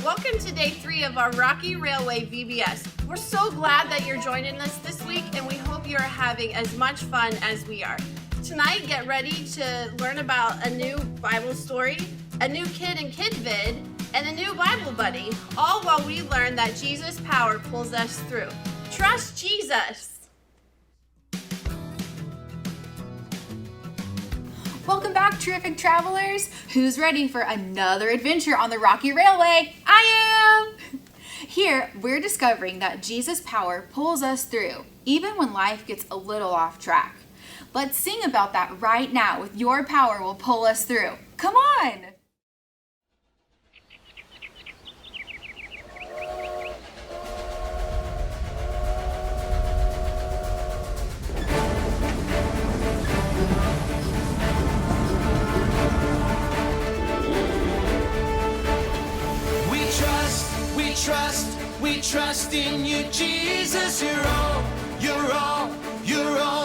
Welcome to day 3 of our Rocky Railway VBS. We're so glad that you're joining us this week, and we hope you're having as much fun as we are. Tonight, get ready to learn about a new Bible story, a new kid and kid vid, and a new Bible buddy, all while we learn that Jesus' power pulls us through. Trust Jesus! Welcome back, terrific travelers. Who's ready for another adventure on the Rocky Railway? I am! Here, we're discovering that Jesus' power pulls us through, even when life gets a little off track. Let's sing about that right now with Your Power Will Pull Us Through. Come on! We trust in you, Jesus. You're all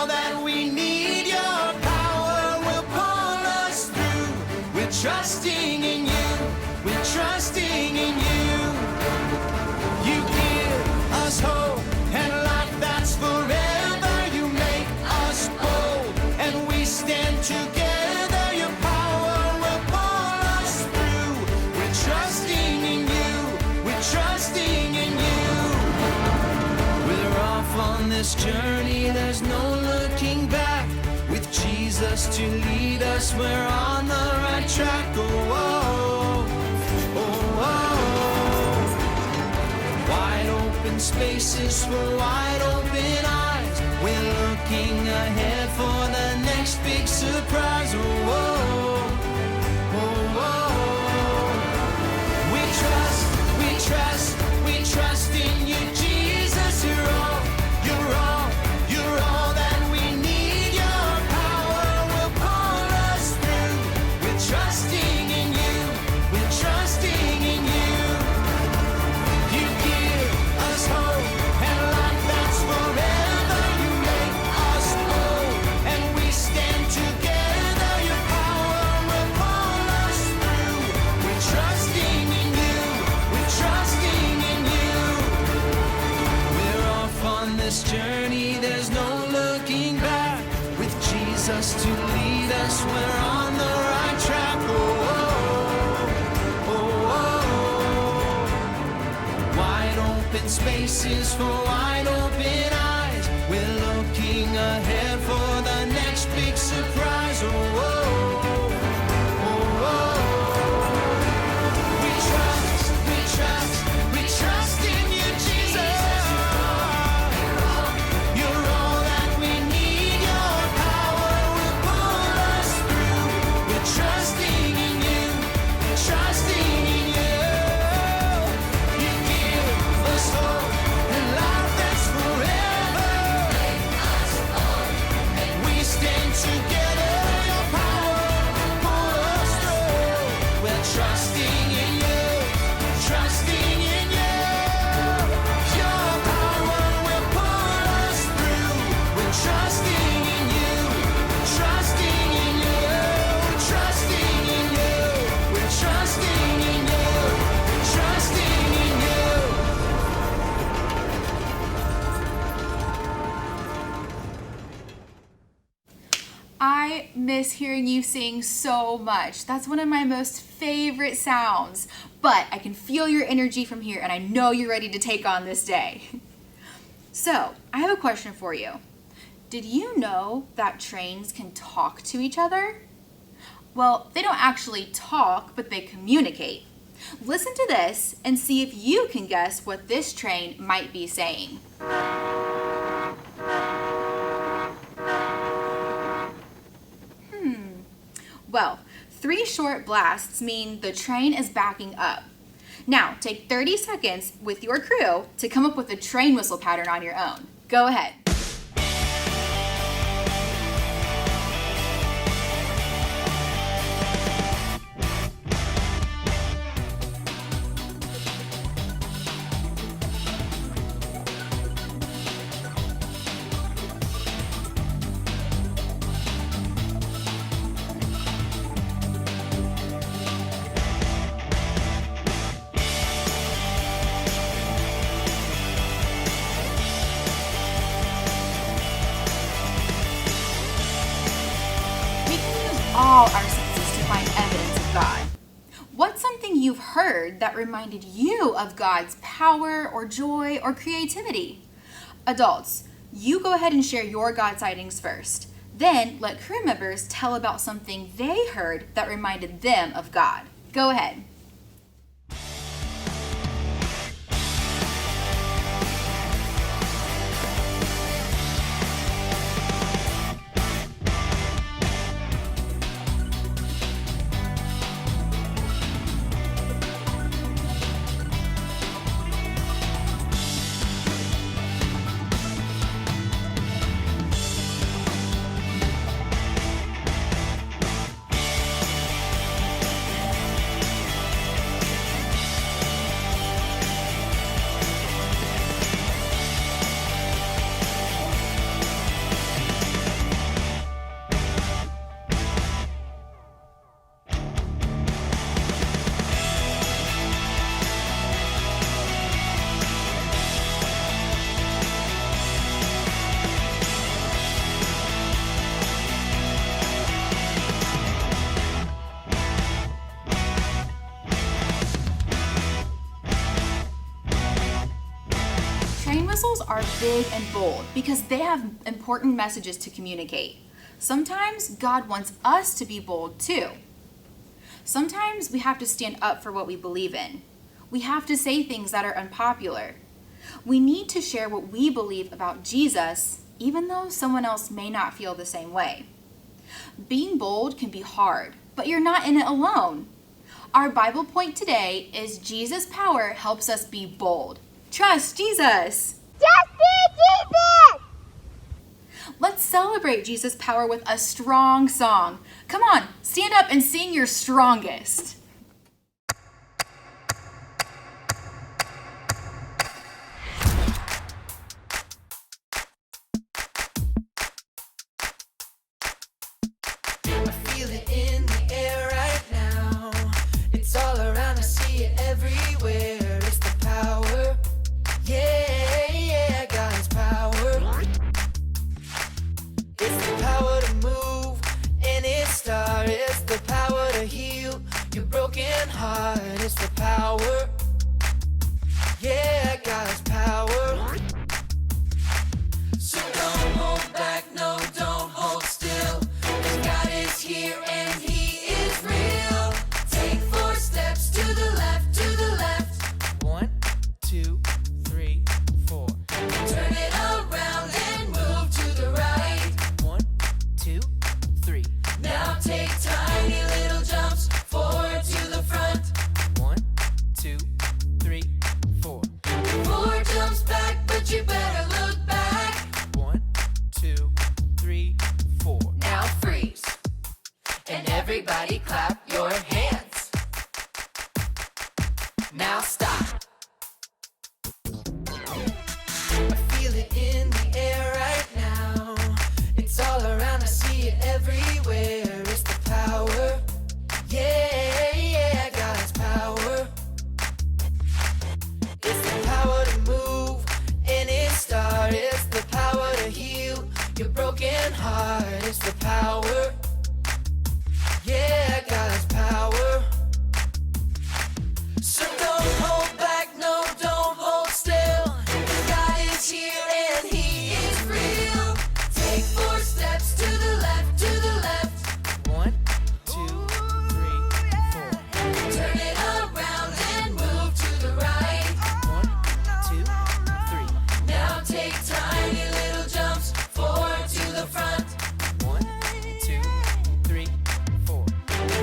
that we need. Your power will pull us through. We're trusting in you. We're trusting in you. You give us hope and life that's forever. You make us bold and we stand together. Your power will pull us through. We're trusting in you. We're trusting in you. We're off on this journey, there's no looking back. With Jesus to lead us, we're on the right track. Oh, oh, oh, oh. Wide open spaces for wide open eyes. We're looking ahead for the next big surprise. Oh, oh, oh, oh. We trust in you, Jesus. You're all that we need. Your power will pull us through. We're trusting in you. We're trusting in you. You give us hope and life that's forever. You make us bold and we stand together. Your power will pull us through. We're trusting in you. We're trusting in you. We're off on this journey, there's no looking back. With Jesus to lead us, we're on the right track. Oh, oh, oh, oh. Wide open spaces for wide open eyes. We're looking ahead for the next big surprise. Oh, oh, oh, oh. We trust in you, Jesus. You're all that we need. Your power will pull us through. We're trusting in you. We're trusting in you. You give us hope and life that's forever. And we stand together. Your power will pull us through. We're trusting in you. Trusting in you. Your power will pull us through. We're trusting in you. Trusting in you. Trusting in you. We're trusting in you. Trusting in you. I miss hearing you sing so much. That's one of my most favorite sounds. But I can feel your energy from here, and I know you're ready to take on this day. So, I have a question for you. Did you know that trains can talk to each other? Well, they don't actually talk, but they communicate. Listen to this and see if you can guess what this train might be saying. Well, 3 short blasts mean the train is backing up. Now, take 30 seconds with your crew to come up with a train whistle pattern on your own. Go ahead. all our senses to find evidence of God. What's something you've heard that reminded you of God's power or joy or creativity? Adults, you go ahead and share your God sightings first. Then let crew members tell about something they heard that reminded them of God. Go ahead. Train whistles are big and bold because they have important messages to communicate. Sometimes God wants us to be bold too. Sometimes we have to stand up for what we believe in. We have to say things that are unpopular. We need to share what we believe about Jesus, even though someone else may not feel the same way. Being bold can be hard, but you're not in it alone. Our Bible point today is Jesus' power helps us be bold. Trust Jesus! Just be Jesus! Let's celebrate Jesus' power with a strong song. Come on, stand up and sing your strongest. I feel it in the air right now. It's all around, I see it everywhere. It's the power. Yeah, yeah, God's power. It's the power to move any star. It's the power to heal your broken heart. It's the power. Yeah, God's power. So don't hold back, no, don't hold still. 'Cause God is here and He is real. Take 4 steps to the left, to the left. 1, 2, 3, 4. Turn it around and move to the right. 1, 2, 3. Now take tiny little jumps forward to the front. 1, 2, 3, 4. 4 jumps back, but you better look back. 1, 2, 3, 4. Now freeze. And everybody clap your hands. Now stop. I feel it in the air right now. It's all around, I see it everywhere. It's the power. Yeah, yeah, God's power. It's the power to move any star. It's the power to heal your broken heart. It's the power. Yeah, God's power. So don't hold back, no, don't hold still. God is here and He is real. Take 4 steps to the left, to the left. 1, 2, 3, 4. Turn it around and move to the right. 1, 2, 3. Now take tiny little jumps forward to the front. 1, 2, 3, 4.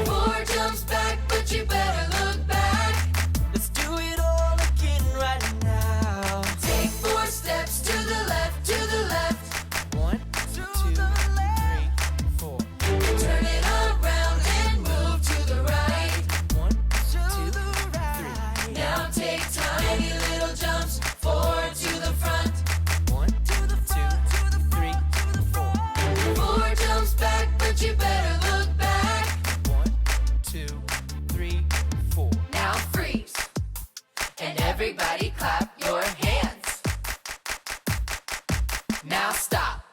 4 jumps back, but you better look back. Let's do it all again right now. Take 4 steps to the left, to the left. 1, 2, 3, 4. Turn it around and move to the right. 1, 2, 3. Now take tiny little jumps forward to the front. 1, 2, 3, 4. 4 jumps back, but you better look back. 1, 2, 3, 4. Now freeze. And everybody clap your hands. Now stop.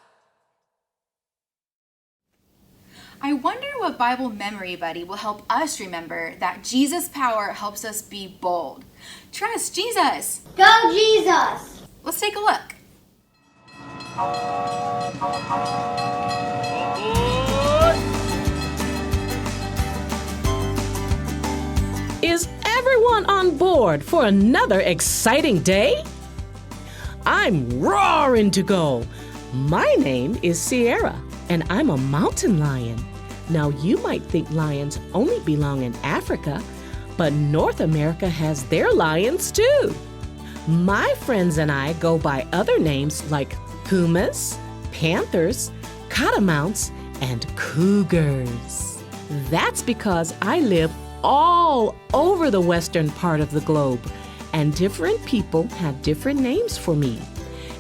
I wonder of Bible Memory Buddy will help us remember that Jesus' power helps us be bold. Trust Jesus. Go Jesus! Let's take a look. Is everyone on board for another exciting day? I'm roaring to go. My name is Sierra, and I'm a mountain lion. Now, you might think lions only belong in Africa, but North America has their lions too. My friends and I go by other names like pumas, panthers, catamounts, and cougars. That's because I live all over the western part of the globe, and different people have different names for me.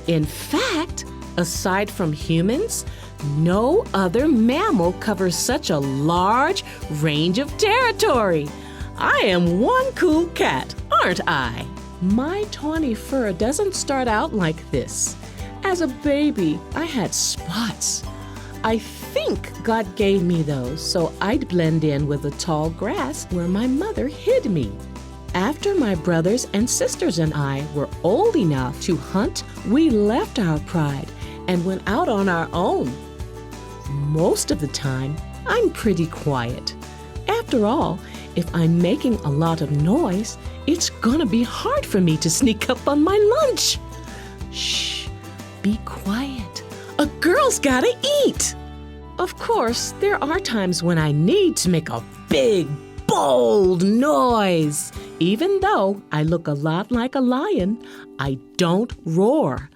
In fact, aside from humans, no other mammal covers such a large range of territory. I am one cool cat, aren't I? My tawny fur doesn't start out like this. As a baby, I had spots. I think God gave me those so I'd blend in with the tall grass where my mother hid me. After my brothers and sisters and I were old enough to hunt, we left our pride and went out on our own. Most of the time, I'm pretty quiet. After all, if I'm making a lot of noise, it's gonna be hard for me to sneak up on my lunch. Shh, be quiet. A girl's gotta eat. Of course, there are times when I need to make a big, bold noise. Even though I look a lot like a lion, I don't roar.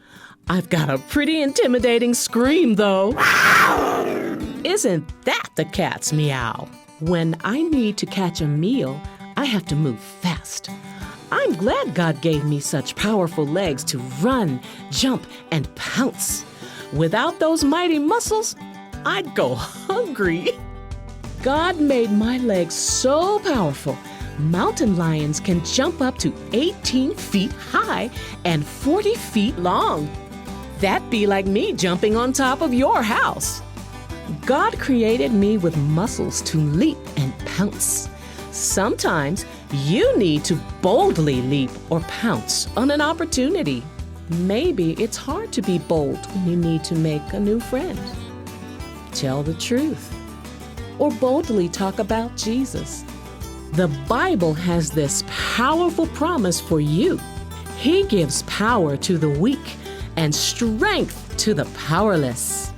I've got a pretty intimidating scream, though. Isn't that the cat's meow? When I need to catch a meal, I have to move fast. I'm glad God gave me such powerful legs to run, jump, and pounce. Without those mighty muscles, I'd go hungry. God made my legs so powerful, mountain lions can jump up to 18 feet high and 40 feet long. That'd be like me jumping on top of your house. God created me with muscles to leap and pounce. Sometimes you need to boldly leap or pounce on an opportunity. Maybe it's hard to be bold when you need to make a new friend. Tell the truth. Or boldly talk about Jesus. The Bible has this powerful promise for you. He gives power to the weak and strength to the powerless.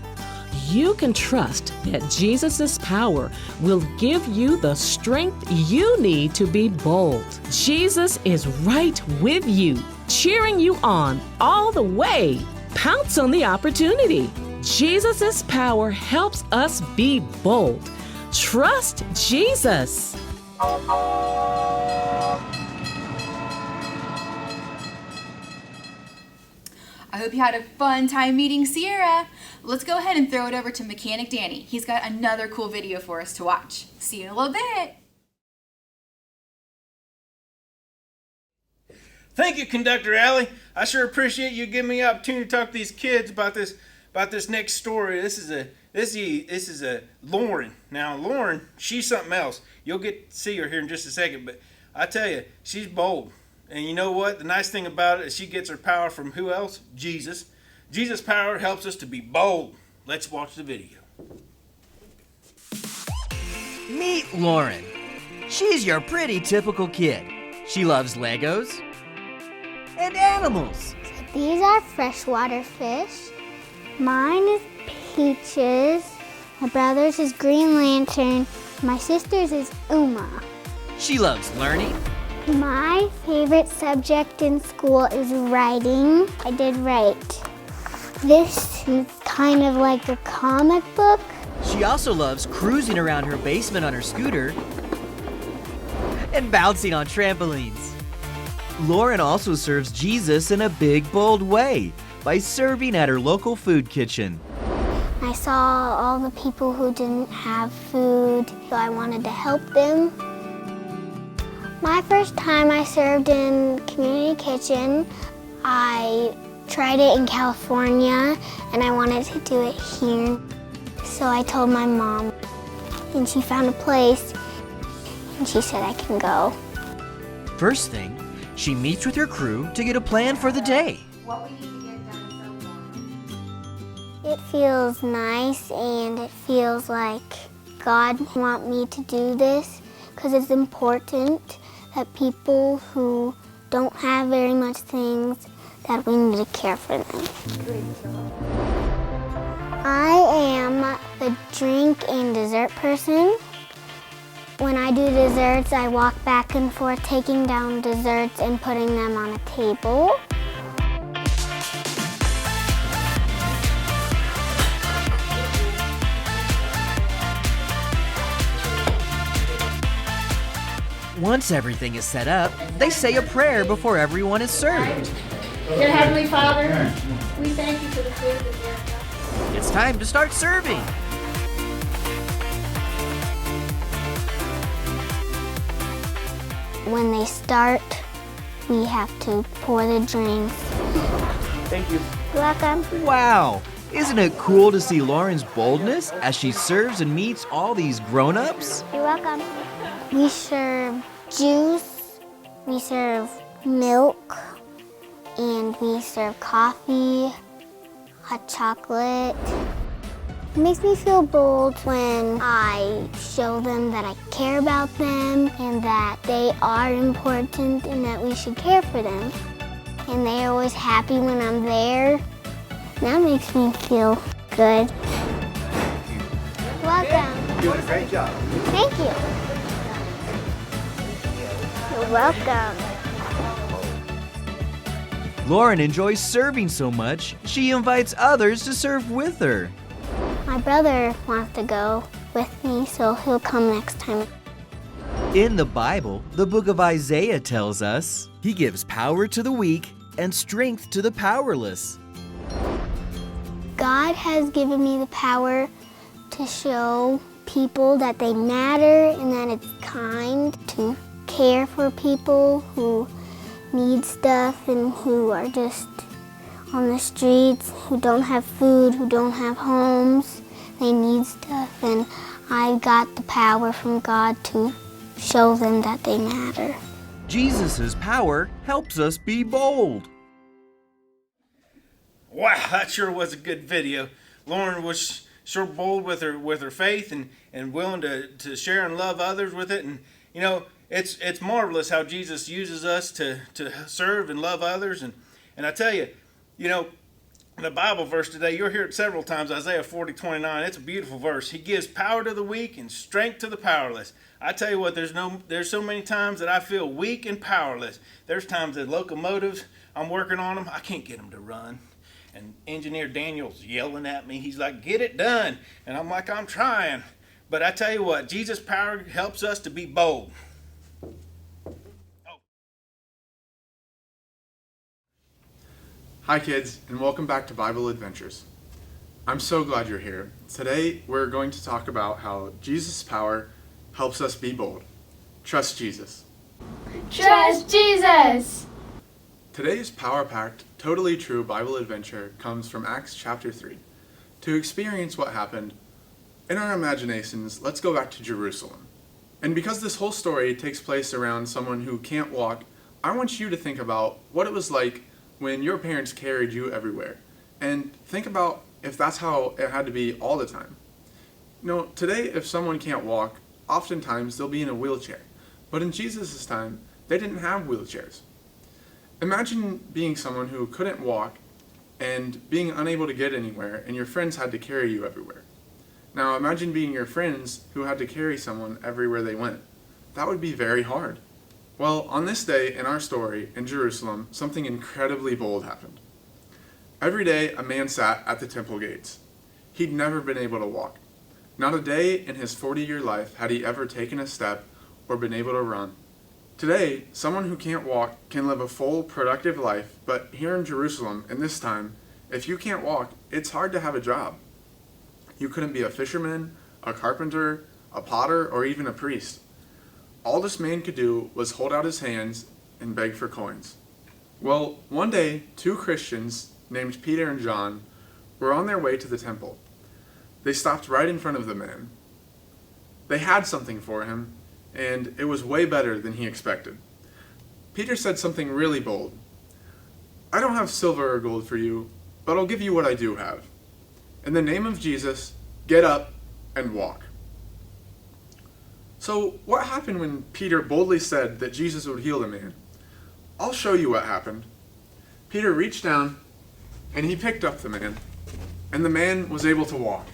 You can trust that Jesus' power will give you the strength you need to be bold. Jesus is right with you, cheering you on all the way. Pounce on the opportunity. Jesus' power helps us be bold. Trust Jesus. I hope you had a fun time meeting Sierra. Let's go ahead and throw it over to Mechanic Danny. He's got another cool video for us to watch. See you in a little bit. Thank you, Conductor Allie. I sure appreciate you giving me the opportunity to talk to these kids about this next story. This is a Lauren. Now, Lauren, she's something else. You'll get to see her here in just a second, but I tell you, she's bold. And you know what? The nice thing about it is she gets her power from who else? Jesus. Jesus' power helps us to be bold. Let's watch the video. Meet Lauren. She's your pretty typical kid. She loves Legos and animals. These are freshwater fish. Mine is Peaches. My brother's is Green Lantern. My sister's is Uma. She loves learning. My favorite subject in school is writing. I did write. This is kind of like a comic book. She also loves cruising around her basement on her scooter and bouncing on trampolines. Lauren also serves Jesus in a big, bold way by serving at her local food kitchen. I saw all the people who didn't have food, so I wanted to help them. My first time I served in community kitchen, I tried it in California and I wanted to do it here. So I told my mom. and she found a place, and she said I can go. First thing, she meets with her crew to get a plan for the day. What we need to get done so far. It feels nice, and it feels like God wants me to do this because it's important that people who don't have very much things, that we need to care for them. I am the drink and dessert person. When I do desserts, I walk back and forth taking down desserts and putting them on a table. Once everything is set up, they say a prayer before everyone is served. Dear Heavenly Father, we thank you for the food that you're about. It's time to start serving. When they start, we have to pour the drinks. Thank you. You're welcome. Wow! Isn't it cool to see Lauren's boldness as she serves and meets all these grown-ups? You're welcome. We serve juice, we serve milk, and we serve coffee, hot chocolate. It makes me feel bold when I show them that I care about them and that they are important and that we should care for them. And they are always happy when I'm there. That makes me feel good. Welcome. You're doing a great job. Thank you. You're welcome. Lauren enjoys serving so much, she invites others to serve with her. My brother wants to go with me, so he'll come next time. In the Bible, the book of Isaiah tells us, He gives power to the weak and strength to the powerless. God has given me the power to show people that they matter and that it's kind to care for people who need stuff and who are just on the streets, who don't have food, who don't have homes. They need stuff, and I got the power from God to show them that they matter. Jesus' power helps us be bold. Wow, that sure was a good video. Lauren was sure bold with her faith and willing to share and love others with it. And you know, it's marvelous how Jesus uses us to serve and love others. And I tell you, you know, the Bible verse today, you'll hear it several times, Isaiah 40:29. It's a beautiful verse. He gives power to the weak and strength to the powerless. I tell you what, there's so many times that I feel weak and powerless. There's times that locomotives, I'm working on them, I can't get them to run. And engineer Daniel's yelling at me. He's like, get it done. And I'm like, I'm trying. But I tell you what, Jesus' power helps us to be bold. Hi kids, and welcome back to Bible Adventures. I'm so glad you're here. Today we're going to talk about how Jesus' power helps us be bold. Trust Jesus. Trust Jesus! Today's power-packed, totally true Bible adventure comes from Acts chapter 3. To experience what happened, in our imaginations, let's go back to Jerusalem. And because this whole story takes place around someone who can't walk, I want you to think about what it was like when your parents carried you everywhere. And think about if that's how it had to be all the time. You know, today if someone can't walk, oftentimes they'll be in a wheelchair. But in Jesus' time, they didn't have wheelchairs. Imagine being someone who couldn't walk and being unable to get anywhere, and your friends had to carry you everywhere. Now imagine being your friends who had to carry someone everywhere they went. That would be very hard. Well, on this day in our story in Jerusalem, something incredibly bold happened. Every day, a man sat at the temple gates. He'd never been able to walk. Not a day in his 40-year life had he ever taken a step or been able to run. Today, someone who can't walk can live a full, productive life, but here in Jerusalem, in this time, if you can't walk, it's hard to have a job. You couldn't be a fisherman, a carpenter, a potter, or even a priest. All this man could do was hold out his hands and beg for coins. Well, one day, two Christians named Peter and John were on their way to the temple. They stopped right in front of the man. They had something for him, and it was way better than he expected. Peter said something really bold. "I don't have silver or gold for you, but I'll give you what I do have. In the name of Jesus, get up and walk." So what happened when Peter boldly said that Jesus would heal the man? I'll show you what happened. Peter reached down and he picked up the man, and the man was able to walk.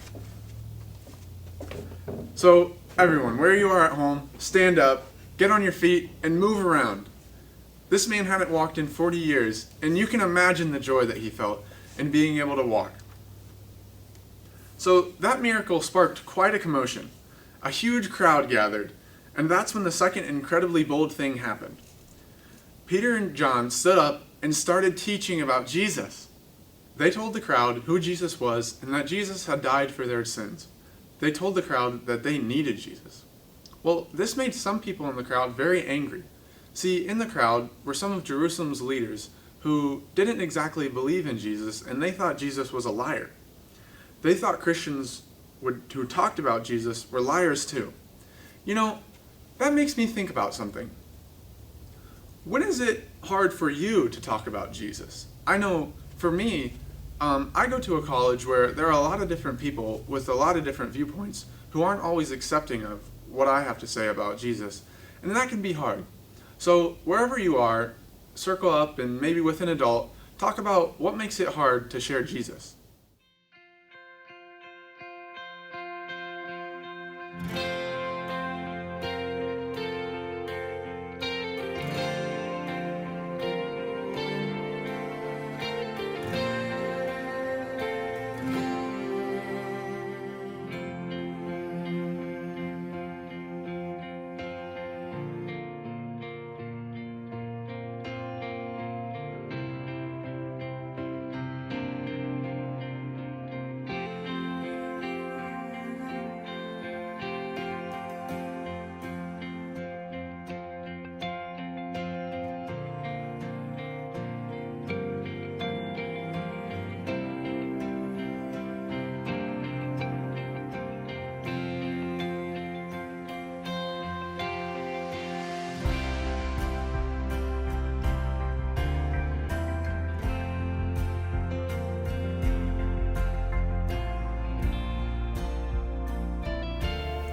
So everyone, where you are at home, stand up, get on your feet, and move around. This man hadn't walked in 40 years, and you can imagine the joy that he felt in being able to walk. So that miracle sparked quite a commotion. A huge crowd gathered, and that's when the second incredibly bold thing happened. Peter and John stood up and started teaching about Jesus. They told the crowd who Jesus was and that Jesus had died for their sins. They told the crowd that they needed Jesus. Well, this made some people in the crowd very angry. See, in the crowd were some of Jerusalem's leaders who didn't exactly believe in Jesus, and they thought Jesus was a liar. They thought Christians who talked about Jesus were liars too. You know, that makes me think about something. When is it hard for you to talk about Jesus? I know for me, I go to a college where there are a lot of different people with a lot of different viewpoints who aren't always accepting of what I have to say about Jesus, and that can be hard. So wherever you are, circle up and maybe with an adult, talk about what makes it hard to share Jesus.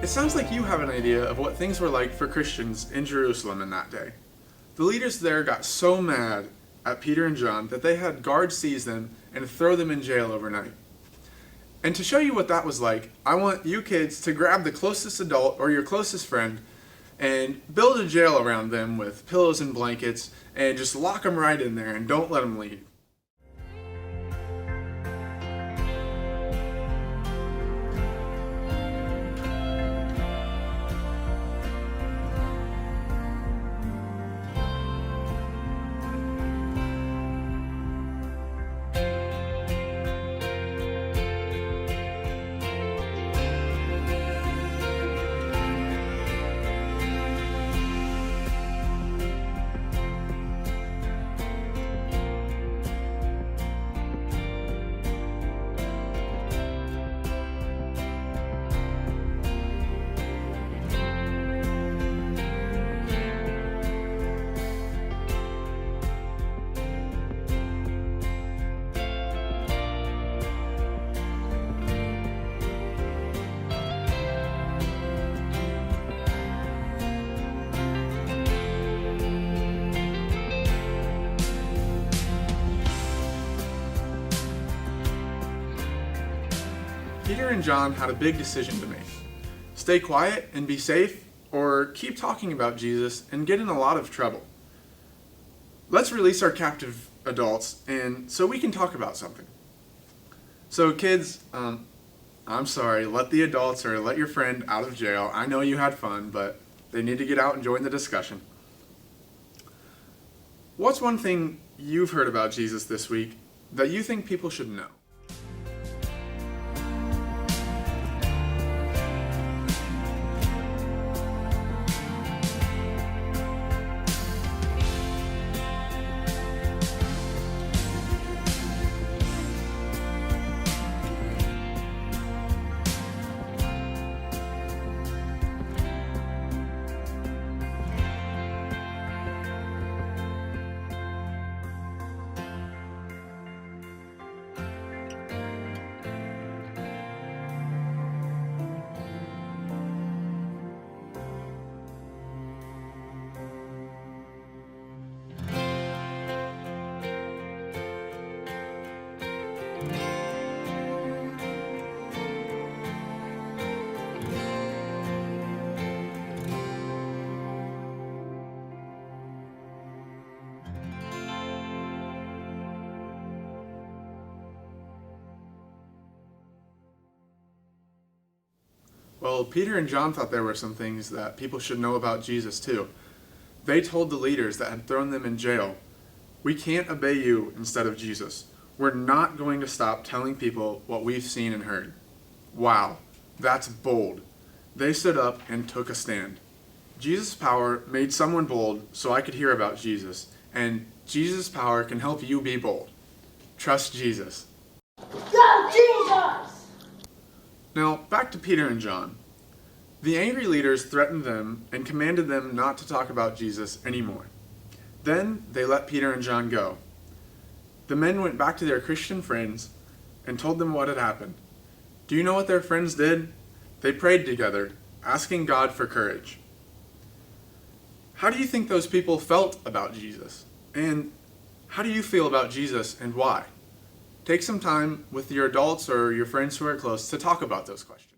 It sounds like you have an idea of what things were like for Christians in Jerusalem in that day. The leaders there got so mad at Peter and John that they had guards seize them and throw them in jail overnight. And to show you what that was like, I want you kids to grab the closest adult or your closest friend and build a jail around them with pillows and blankets and just lock them right in there and don't let them leave. Peter and John had a big decision to make. Stay quiet and be safe, or keep talking about Jesus and get in a lot of trouble. Let's release our captive adults and so we can talk about something. So kids, I'm sorry, let the adults or let your friend out of jail. I know you had fun, but they need to get out and join the discussion. What's one thing you've heard about Jesus this week that you think people should know? Well, Peter and John thought there were some things that people should know about Jesus too. They told the leaders that had thrown them in jail, "We can't obey you instead of Jesus. We're not going to stop telling people what we've seen and heard." Wow, that's bold. They stood up and took a stand. Jesus' power made someone bold so I could hear about Jesus, and Jesus' power can help you be bold. Trust Jesus. Go Jesus! Now, back to Peter and John. The angry leaders threatened them and commanded them not to talk about Jesus anymore. Then they let Peter and John go. The men went back to their Christian friends and told them what had happened. Do you know what their friends did? They prayed together, asking God for courage. How do you think those people felt about Jesus? And how do you feel about Jesus and why? Take some time with your adults or your friends who are close to talk about those questions.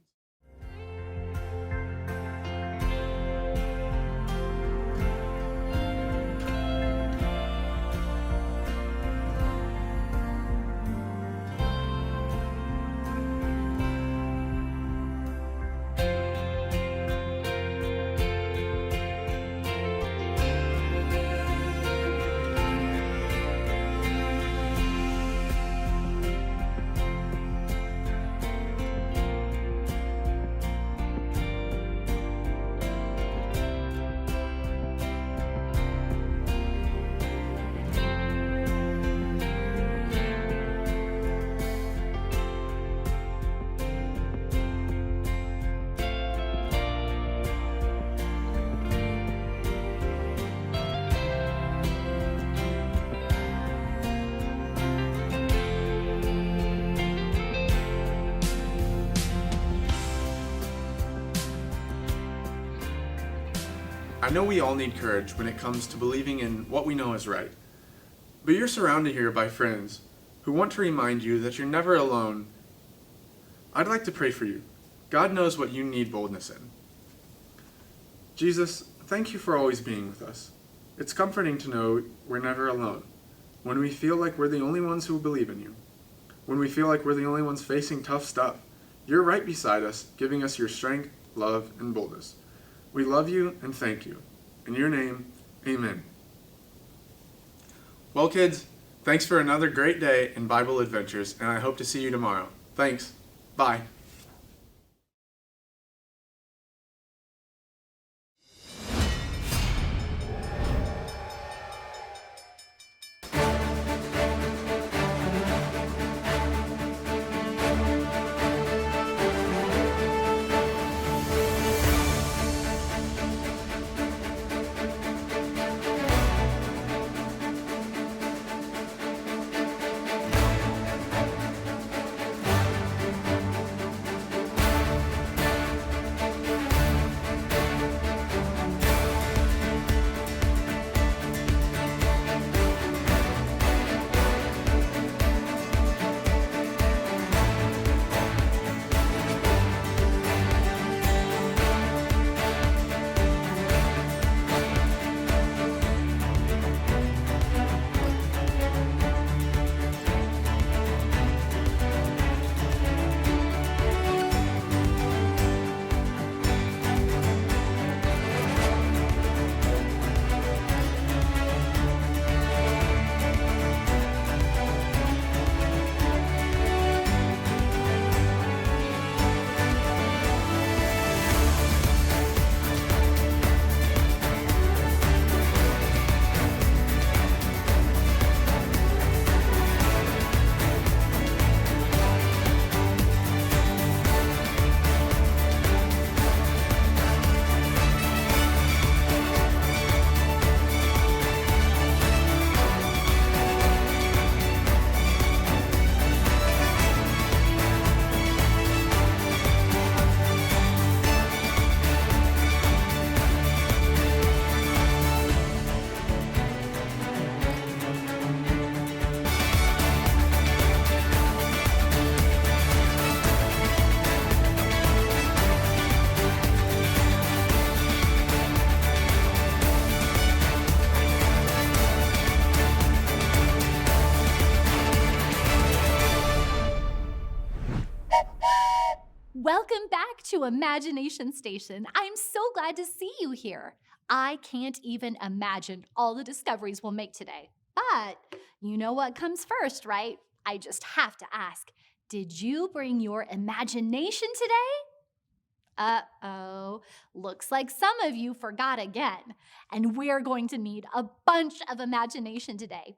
I know we all need courage when it comes to believing in what we know is right. But you're surrounded here by friends who want to remind you that you're never alone. I'd like to pray for you. God knows what you need boldness in. Jesus, thank you for always being with us. It's comforting to know we're never alone. When we feel like we're the only ones who believe in you. When we feel like we're the only ones facing tough stuff, you're right beside us, giving us your strength, love, and boldness. We love you and thank you. In your name, amen. Well, kids, thanks for another great day in Bible Adventures, and I hope to see you tomorrow. Thanks. Bye. Welcome back to Imagination Station. I'm so glad to see you here. I can't even imagine all the discoveries we'll make today. But you know what comes first, right? I just have to ask, did you bring your imagination today? Uh-oh, looks like some of you forgot again, and we're going to need a bunch of imagination today.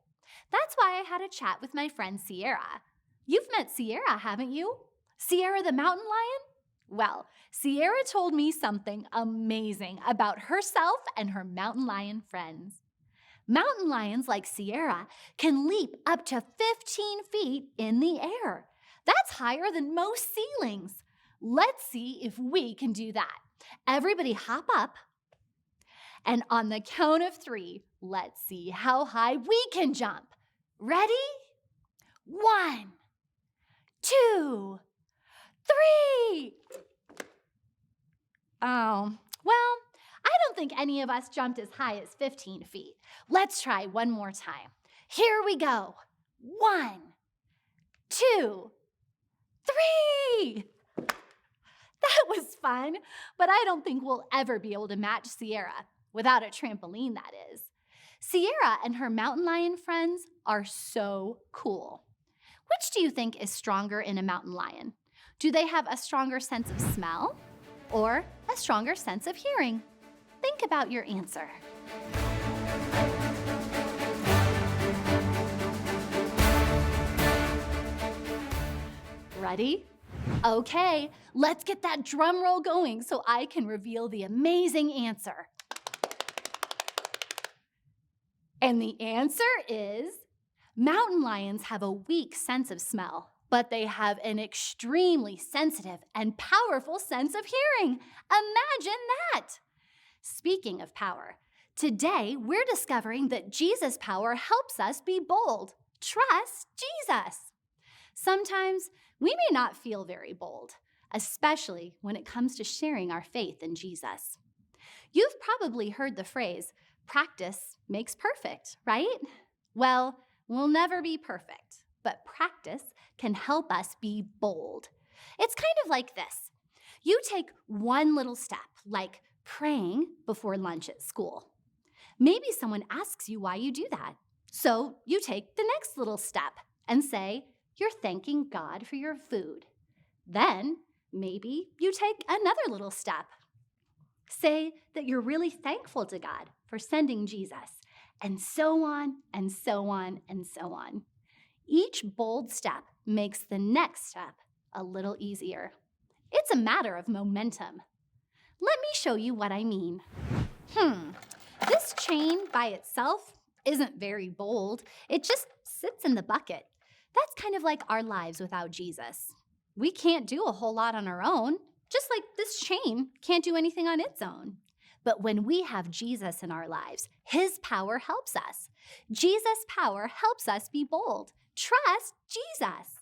That's why I had a chat with my friend Sierra. You've met Sierra, haven't you? Sierra the mountain lion? Well, Sierra told me something amazing about herself and her mountain lion friends. Mountain lions like Sierra can leap up to 15 feet in the air. That's higher than most ceilings. Let's see if we can do that. Everybody hop up. And on the count of 3, let's see how high we can jump. Ready? 1, 2, 3. Oh, well, I don't think any of us jumped as high as 15 feet. Let's try one more time. Here we go. 1, 2, 3. That was fun, but I don't think we'll ever be able to match Sierra, without a trampoline, that is. Sierra and her mountain lion friends are so cool. Which do you think is stronger in a mountain lion? Do they have a stronger sense of smell or a stronger sense of hearing? Think about your answer. Ready? Okay, let's get that drum roll going so I can reveal the amazing answer. And the answer is mountain lions have a weak sense of smell, but they have an extremely sensitive and powerful sense of hearing. Imagine that! Speaking of power, today we're discovering that Jesus' power helps us be bold. Trust Jesus. Sometimes we may not feel very bold, especially when it comes to sharing our faith in Jesus. You've probably heard the phrase, practice makes perfect, right? Well, we'll never be perfect, but practice can help us be bold. It's kind of like this. You take one little step, like praying before lunch at school. Maybe someone asks you why you do that. So you take the next little step and say, you're thanking God for your food. Then maybe you take another little step. Say that you're really thankful to God for sending Jesus, and so on and so on and so on. Each bold step makes the next step a little easier. It's a matter of momentum. Let me show you what I mean. This chain by itself isn't very bold. It just sits in the bucket. That's kind of like our lives without Jesus. We can't do a whole lot on our own, just like this chain can't do anything on its own. But when we have Jesus in our lives, his power helps us. Jesus' power helps us be bold. Trust Jesus.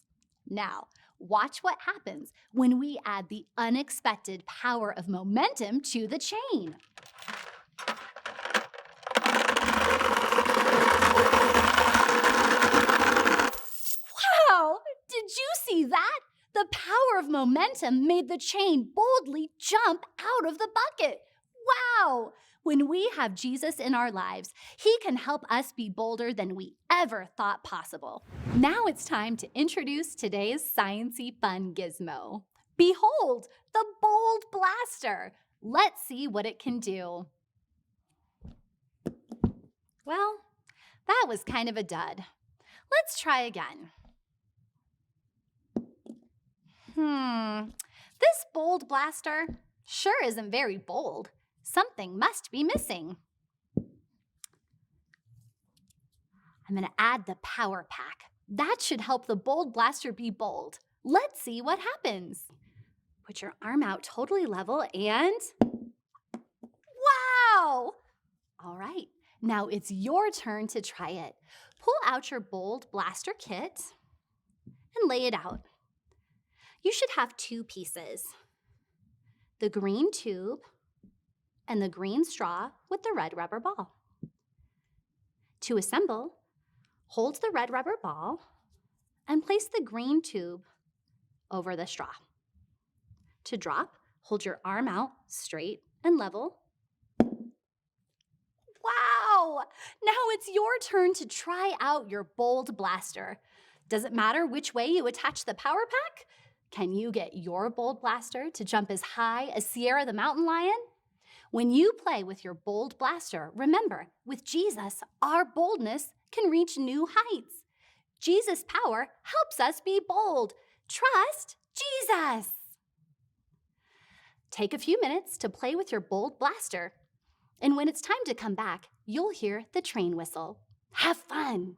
Now, watch what happens when we add the unexpected power of momentum to the chain. Wow! Did you see that? The power of momentum made the chain boldly jump out of the bucket. Wow! When we have Jesus in our lives, he can help us be bolder than we ever thought possible. Now it's time to introduce today's sciencey fun gizmo. Behold, the Bold Blaster. Let's see what it can do. Well, that was kind of a dud. Let's try again. This Bold Blaster sure isn't very bold. Something must be missing. I'm going to add the power pack. That should help the Bold Blaster be bold. Let's see what happens. Put your arm out totally level and... Wow! All right, now it's your turn to try it. Pull out your Bold Blaster kit and lay it out. You should have 2 pieces. The green tube and the green straw with the red rubber ball. To assemble, hold the red rubber ball and place the green tube over the straw. To drop, hold your arm out straight and level. Wow! Now it's your turn to try out your bold blaster. Does it matter which way you attach the power pack? Can you get your bold blaster to jump as high as Sierra the mountain lion? When you play with your bold blaster, remember, with Jesus, our boldness can reach new heights. Jesus' power helps us be bold. Trust Jesus. Take a few minutes to play with your bold blaster. And when it's time to come back, you'll hear the train whistle. Have fun!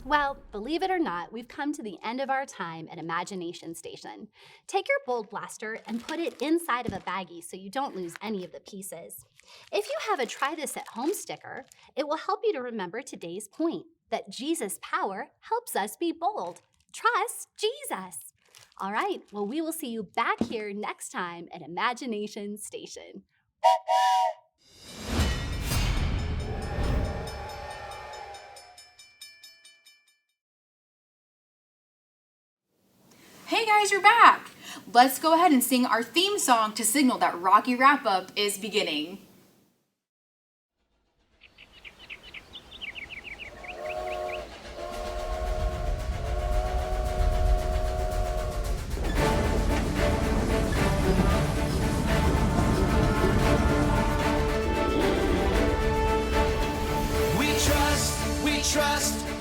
Well, believe it or not, we've come to the end of our time at Imagination Station. Take your bold blaster and put it inside of a baggie so you don't lose any of the pieces. If you have a Try This at Home sticker, it will help you to remember today's point, that Jesus' power helps us be bold. Trust Jesus. All right, well, we will see you back here next time at Imagination Station. Hey guys, you're back! Let's go ahead and sing our theme song to signal that Rocky Wrap-Up is beginning.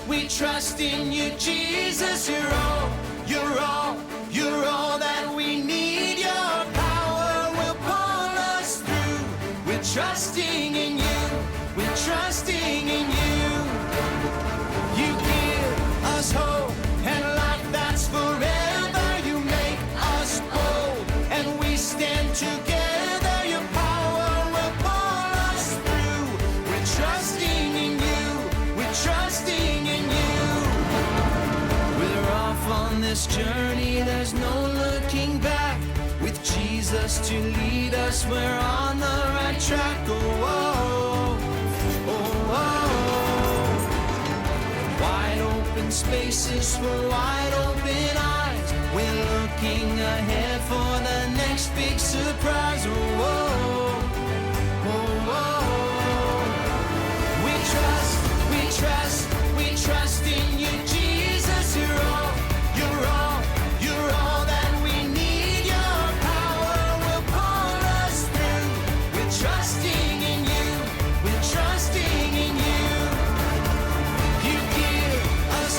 We trust in you, Jesus. You're all that we need. Your power will pull us through. We're trusting in you. We're trusting in you. You give us hope and life that's forever. You make us bold and we stand together. Your power will pull us through. We're trusting in you. We're trusting in you. We're off on this journey. There's no looking back. With Jesus to lead us, we're on the right track. Oh, oh, oh, oh. Wide open spaces for wide open eyes. We're looking ahead for the next big surprise. Oh, oh, oh, oh. We trust in you, Jesus. You're all that we need. Your power will pull us through. We're trusting in you. We're trusting in you. You give us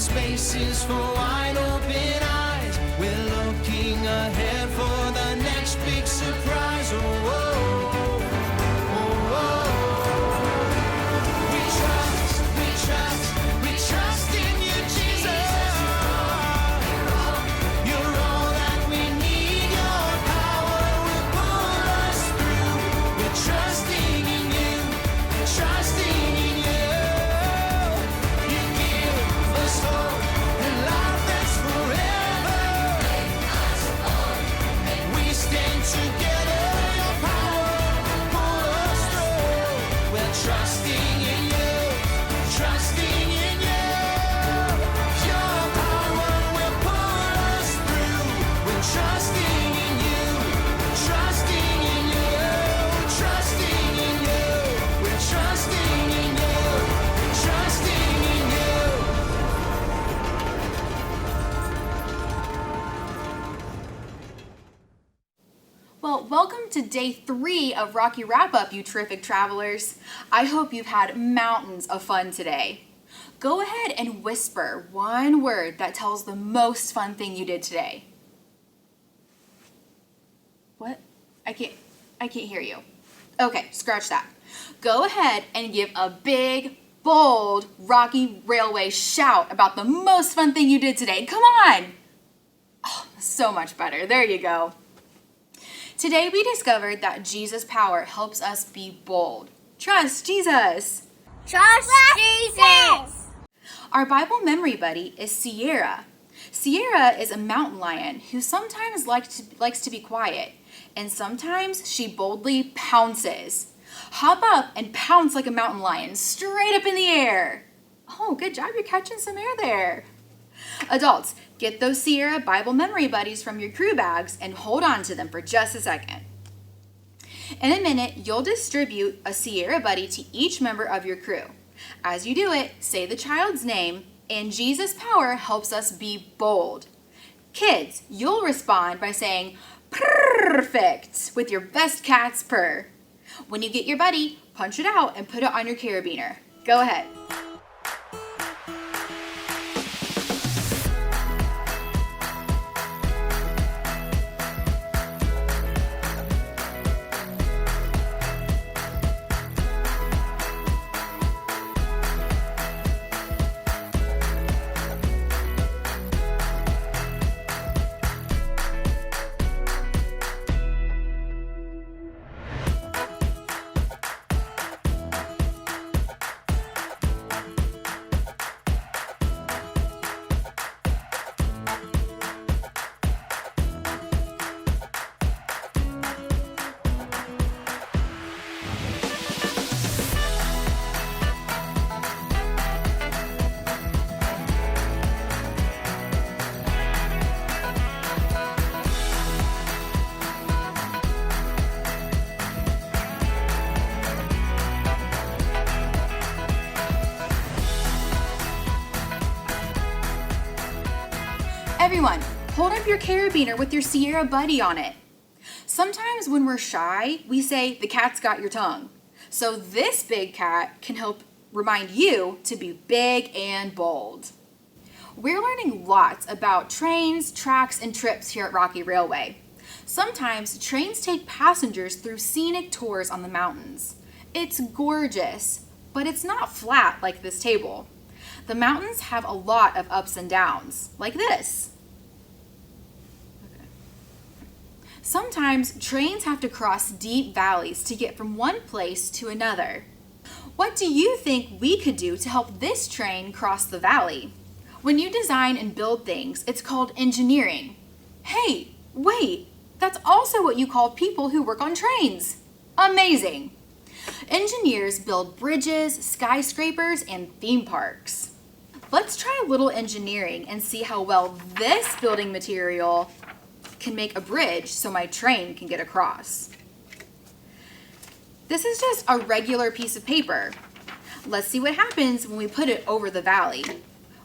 spaces for wide open eyes. We're looking ahead for the next big surprise. Oh, oh, oh, oh. We trust in you, Jesus. You're all that we need. Your power will pull us through. We're trusting in you, trusting in you. You give us hope and life that's forever. We stand together. Your power will pull us through. We're trusting in you, trusting in you. Your power will pull us through. We're trusting in you, trusting in you, trusting in you. We're trusting in you, trusting in you. Well, welcome to day 3 of Rocky Wrap Up, you terrific travelers. I hope you've had mountains of fun today. Go ahead and whisper one word that tells the most fun thing you did today. What? I can't hear you. Okay, scratch that. Go ahead and give a big, bold Rocky Railway shout about the most fun thing you did today. Come on! Oh, so much better. There you go. Today we discovered that Jesus' power helps us be bold. Trust Jesus. Trust Jesus! Our Bible memory buddy is Sierra. Sierra is a mountain lion who sometimes likes to be quiet, and sometimes she boldly pounces. Hop up and pounce like a mountain lion, straight up in the air. Oh, good job, you're catching some air there. Adults, get those Sierra Bible memory buddies from your crew bags and hold on to them for just a second. In a minute, you'll distribute a Sierra buddy to each member of your crew. As you do it, say the child's name, and Jesus' power helps us be bold. Kids, you'll respond by saying, "Perfect," with your best cat's purr. When you get your buddy, punch it out and put it on your carabiner. Go ahead. Everyone, hold up your carabiner with your Sierra buddy on it. Sometimes when we're shy, we say, "The cat's got your tongue." So this big cat can help remind you to be big and bold. We're learning lots about trains, tracks, and trips here at Rocky Railway. Sometimes trains take passengers through scenic tours on the mountains. It's gorgeous, but it's not flat like this table. The mountains have a lot of ups and downs, like this. Sometimes trains have to cross deep valleys to get from one place to another. What do you think we could do to help this train cross the valley? When you design and build things, it's called engineering. Hey, wait, that's also what you call people who work on trains. Amazing! Engineers build bridges, skyscrapers, and theme parks. Let's try a little engineering and see how well this building material can make a bridge so my train can get across. This is just a regular piece of paper. Let's see what happens when we put it over the valley.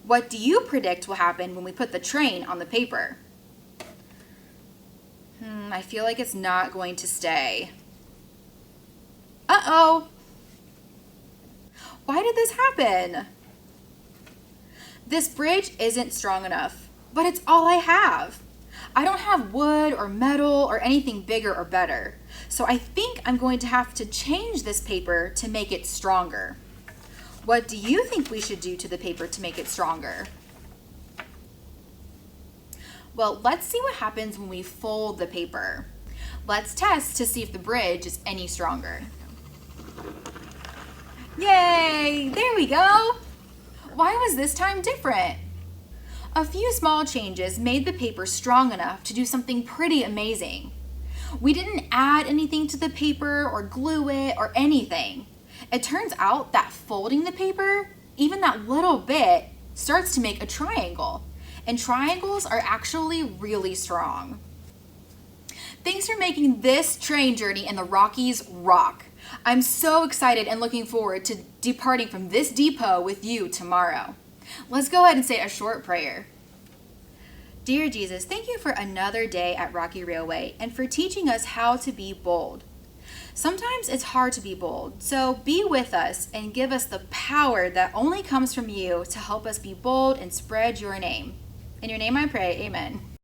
What do you predict will happen when we put the train on the paper? I feel like it's not going to stay. Uh-oh! Why did this happen? This bridge isn't strong enough, but it's all I have. I don't have wood or metal or anything bigger or better, so I think I'm going to have to change this paper to make it stronger. What do you think we should do to the paper to make it stronger? Well, let's see what happens when we fold the paper. Let's test to see if the bridge is any stronger. Yay! There we go! Why was this time different? A few small changes made the paper strong enough to do something pretty amazing. We didn't add anything to the paper or glue it or anything. It turns out that folding the paper, even that little bit, starts to make a triangle. And triangles are actually really strong. Thanks for making this train journey in the Rockies rock. I'm so excited and looking forward to departing from this depot with you tomorrow. Let's go ahead and say a short prayer. Dear Jesus, thank you for another day at Rocky Railway and for teaching us how to be bold. Sometimes it's hard to be bold, so be with us and give us the power that only comes from you to help us be bold and spread your name. In your name I pray, amen.